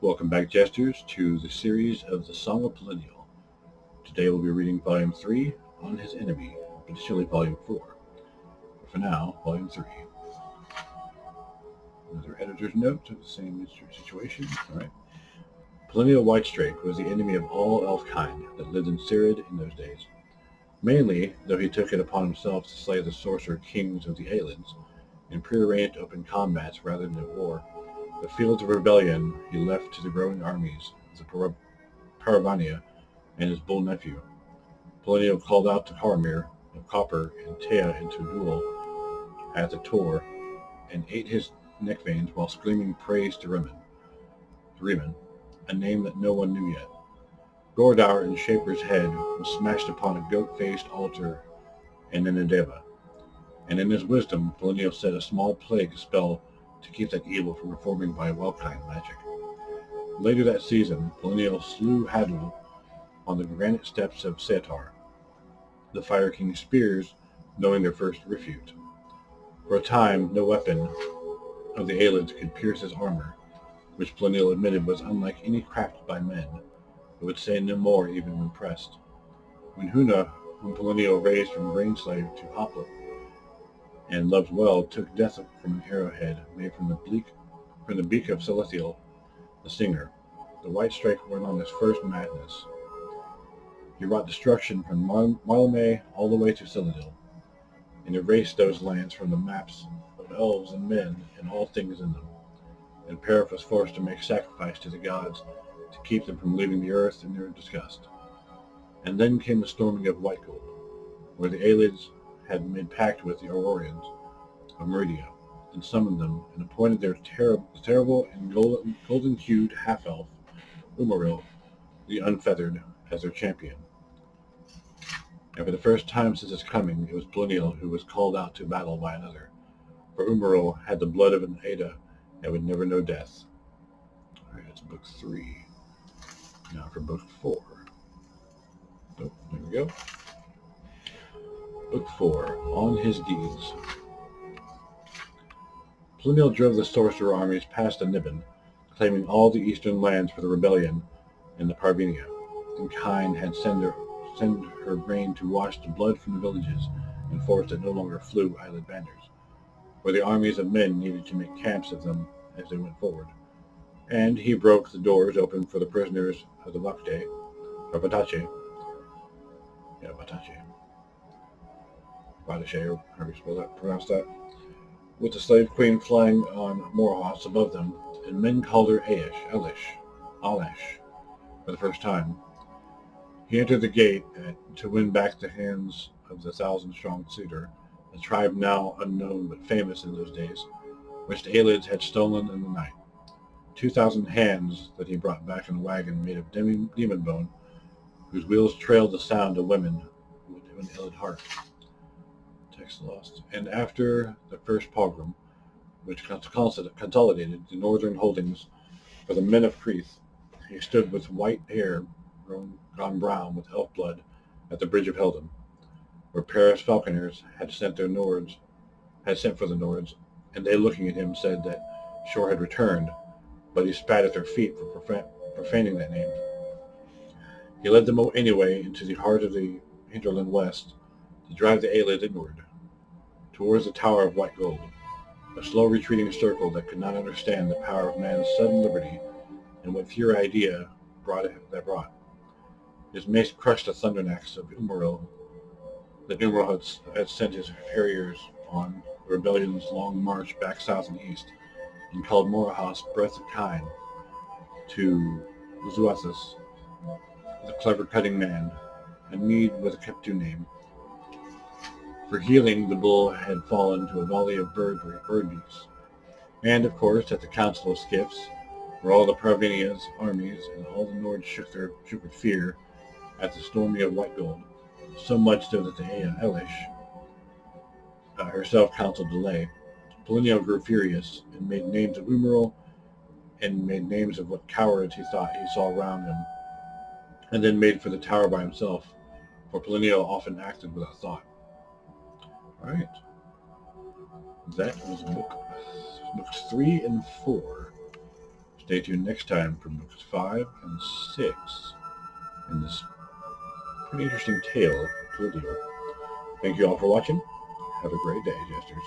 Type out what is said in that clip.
Welcome back, jesters, to the series of the Song of Pelnial. Today we'll be reading Volume 3, On His Enemy, but initially Volume 4. But for now, Volume 3. Another editor's note of the same situation. Alright. Pelnial Whitestrake was the enemy of all elf-kind that lived in Cirid in those days. Mainly, though he took it upon himself to slay the sorcerer kings of the Aelids in prearranged open combats rather than at war, the fields of rebellion he left to the growing armies of the Paravania and his bull nephew. Pelnial called out to Haramir of Copper and Tea into duel at the Tor, and ate his neck veins while screaming praise to Riemann, a name that no one knew yet. Gordaur in Shaper's head was smashed upon a goat-faced altar in Nineveh, and in his wisdom Pelnial set a small plague spell to keep that evil from reforming by Welkind magic. Later that season, Pelnial slew Hadul on the granite steps of Setar, the Fire King's spears knowing their first refute. For a time, no weapon of the Aelids could pierce his armor, which Pelnial admitted was unlike any crafted by men, but would say no more even when pressed. When Huna, whom Pelnial raised from grain slave to hoplite, and loved well, took death from an arrowhead made from the beak of Celestial, the singer, the Whitestrake went on his first madness. He wrought destruction from Malame all the way to Citadel, and erased those lands from the maps of elves and men and all things in them. And Perif was forced to make sacrifice to the gods to keep them from leaving the earth in their disgust. And then came the storming of Whitegold, where the Aelids had made pact with the Aurorians of Meridia, and summoned them, and appointed their terrible and golden-hued half-elf, Umaril, the Unfeathered, as their champion. And for the first time since his coming, it was Pelnial who was called out to battle by another, for Umaril had the blood of an Ada and would never know death. Alright, that's book 3. Now for book 4. Oh, there we go. Book 4, On His Deeds. Pelnial drove the sorcerer armies past the Niben, claiming all the eastern lands for the rebellion in the Parvinia, and Kine had sent her grain to wash the blood from the villages and forests that no longer flew Eyelid banners, where the armies of men needed to make camps of them as they went forward. And he broke the doors open for the prisoners of the Batache, or however you pronounce that, with the slave queen flying on Morahos above them, and men called her Alash, for the first time. He entered the gate to win back the hands of the 1,000-strong suitor, a tribe now unknown but famous in those days, which the Aelids had stolen in the night. 2,000 hands that he brought back in a wagon made of demon bone, whose wheels trailed the sound of women with an Aelid heart. Text lost. And after the first pogrom, which consolidated the northern holdings for the men of Creth, he stood with white hair gone brown with elf blood at the bridge of Helden, where Paris falconers had sent for the Nords, and they, looking at him, said that Shor had returned, but he spat at their feet for profaning that name. He led them anyway into the heart of the hinterland west to drive the Aelid inward, towards the Tower of White Gold, a slow retreating circle that could not understand the power of man's sudden liberty and what fury idea brought. His mace crushed the thundernax of Umaril that Umaril had sent his harriers on the rebellion's long march back south and east, and called Morahos Breath of Kine to Zuathus, the clever cutting man, a Mede with a Keptu name. For healing, the bull had fallen to a volley of bird beaks. And, of course, at the Council of Skiffs, where all the Parvenia's armies and all the Nords shook with fear at the storming of White Gold, so much so that the Elish herself counseled delay. Pelnial grew furious and made names of Umaril and made names of what cowards he thought he saw around him, and then made for the tower by himself, for Pelnial often acted without thought. Alright. That was books 3 and 4. Stay tuned next time for books 5 and 6 in this pretty interesting tale of Pelnial. Thank you all for watching. Have a great day, Jesters.